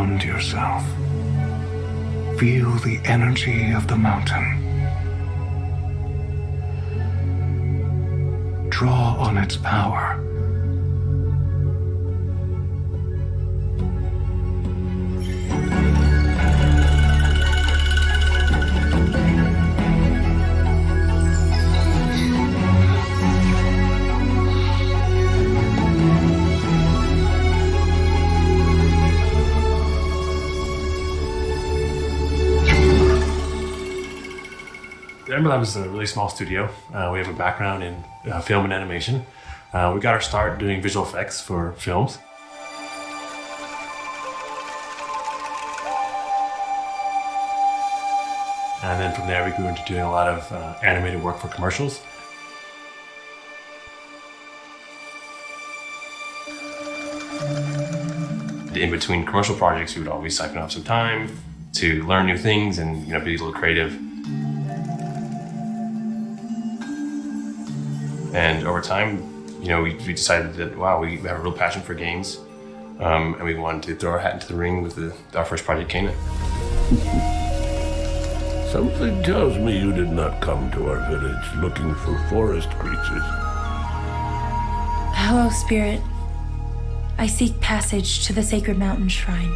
Ground yourself. Feel the energy of the mountain. Draw on its power. Ember Lab is a really small studio. We have a background in film and animation. We got our start doing visual effects for films. And then from there we grew into doing a lot of animated work for commercials. In between commercial projects, we would always siphon off some time to learn new things and be a little creative. And over time, we decided that, wow, we have a real passion for games, and we wanted to throw our hat into the ring with our first project, Cana. Something tells me you did not come to our village looking for forest creatures. Hello, Spirit. I seek passage to the sacred mountain shrine.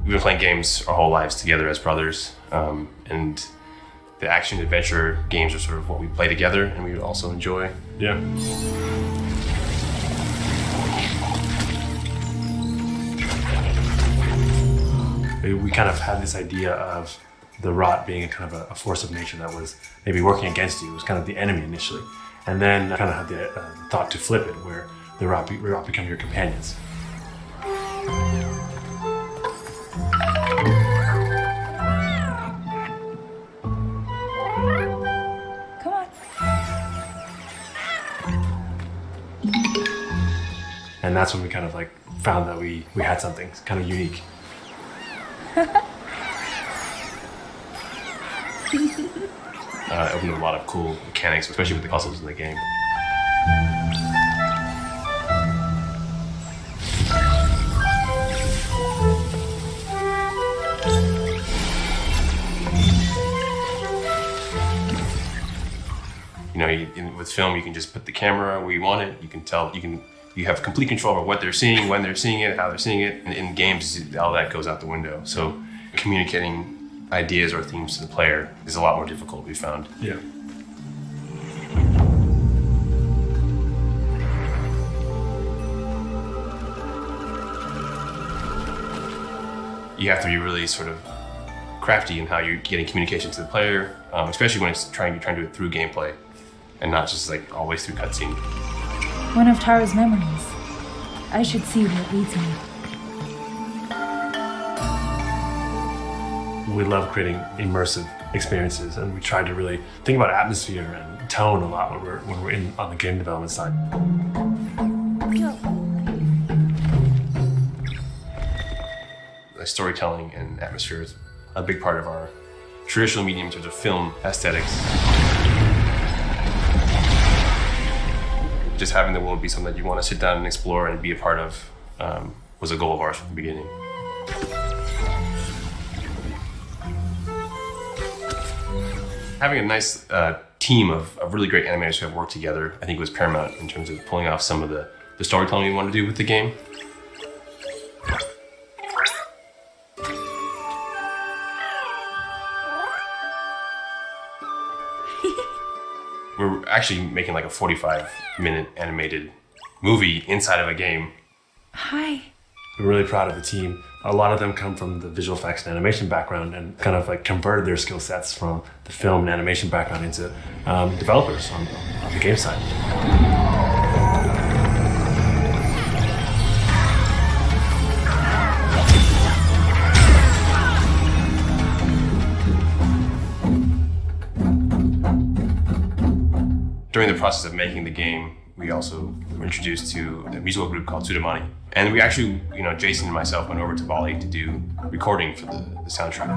We've been playing games our whole lives together as brothers, and the action adventure games are sort of what we play together and we would also enjoy. Yeah. We kind of had this idea of the rot being a kind of a force of nature that was maybe working against you. It was kind of the enemy initially. And then I kind of had the thought to flip it, where the rot become your companions. And that's when we kind of found that we had something kind of unique. It opened up a lot of cool mechanics, especially with the puzzles in the game. With film, you can just put the camera where you want it. You can tell, you have complete control over what they're seeing, when they're seeing it, how they're seeing it. And in games, all that goes out the window. So communicating ideas or themes to the player is a lot more difficult, we found. Yeah. You have to be really sort of crafty in how you're getting communication to the player, especially when you're trying to do it through gameplay and not just always through cutscene. One of Tara's memories. I should see where it leads me. We love creating immersive experiences, and we try to really think about atmosphere and tone a lot when we're on the game development side. Storytelling and atmosphere is a big part of our traditional medium in terms of film aesthetics. Just having the world be something that you want to sit down and explore and be a part of was a goal of ours from the beginning. Having a nice team of really great animators who have worked together, I think was paramount in terms of pulling off some of the storytelling we wanted to do with the game. We're actually making a 45-minute animated movie inside of a game. Hi. We're really proud of the team. A lot of them come from the visual effects and animation background and kind of converted their skill sets from the film and animation background into developers on the game side. During the process of making the game, we also were introduced to a musical group called Sudamani. And we actually, Jason and myself went over to Bali to do recording for the soundtrack.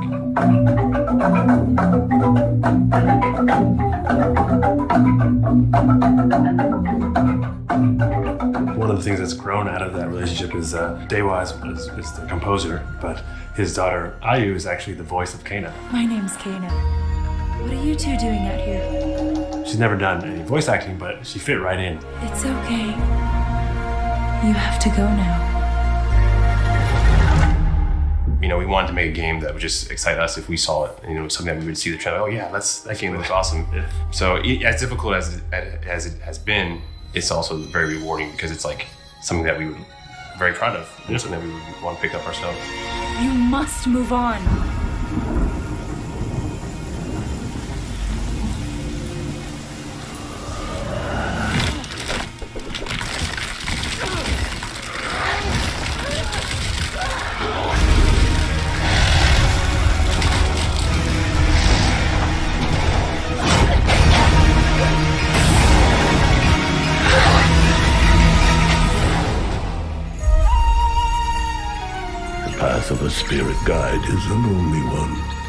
One of the things that's grown out of that relationship is Dewa is the composer, but his daughter Ayu is actually the voice of Kana. My name's Kana. What are you two doing out here? She's never done any voice acting, but she fit right in. It's okay. You have to go now. You know, we wanted to make a game that would just excite us if we saw it. You know, something that we would see the trailer. Oh yeah, that game looks awesome. So as difficult as it has been, it's also very rewarding because it's like something that we would be very proud of. You know, something that we would want to pick up ourselves. You must move on. The path of a spirit guide is a lonely one.